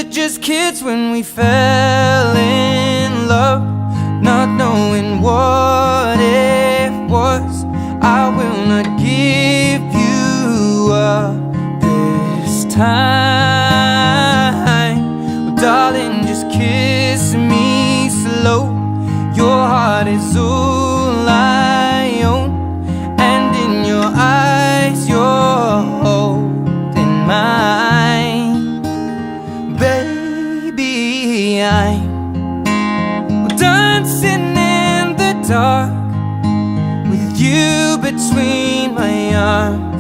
were just kids when we fell in love, not knowing what it was. I will not give you up this time. Well, darling, just kiss me slow. Your heart is all I own, and in your eyes you're holding mine. Baby, I'm dancing in the dark with you between my arms.